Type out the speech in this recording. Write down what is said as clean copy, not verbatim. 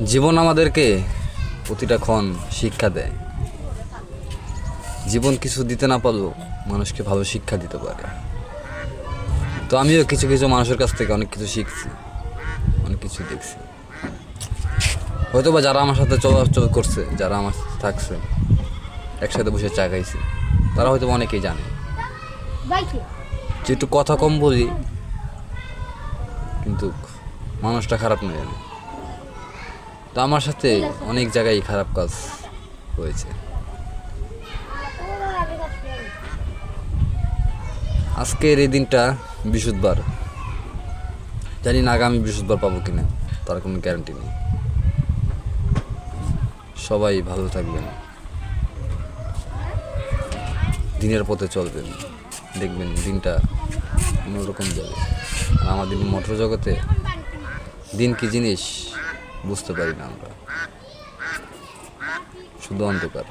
জীবন আমাদেরকে প্রতিটা ক্ষণ শিক্ষা দেয়। জীবন কিছু দিতে না পারলেও মানুষকে ভালো শিক্ষা দিতে পারে। তো আমিও কিছু কিছু মানুষের কাছ থেকে অনেক কিছু শিখছি, অনেক কিছু দেখছি। হয়তো বা যারা আমার সাথে চলাচল করছে, যারা আমার সাথে থাকছে, একসাথে বসে চা খাইছি, তারা হয়তো অনেকেই জানে যেহেতু কথা কম বলি, কিন্তু মানুষটা খারাপ নয় জানে। তো আমার সাথে অনেক জায়গায় খারাপ কাজ হয়েছে। আজকের এই দিনটা বৃহস্পতিবার, জানি না আগামী বৃহস্পতিবার পাবো কিনা, তার কোনো গ্যারান্টি নেই। সবাই ভালো থাকবেন, দিনের পথে চলবেন, দেখবেন দিনটা অন্যরকম যাবে। আর আমাদের মোটর জগতে দিন কি জিনিস বুঝতে পারি না আমরা, শুধু অন্ধকার।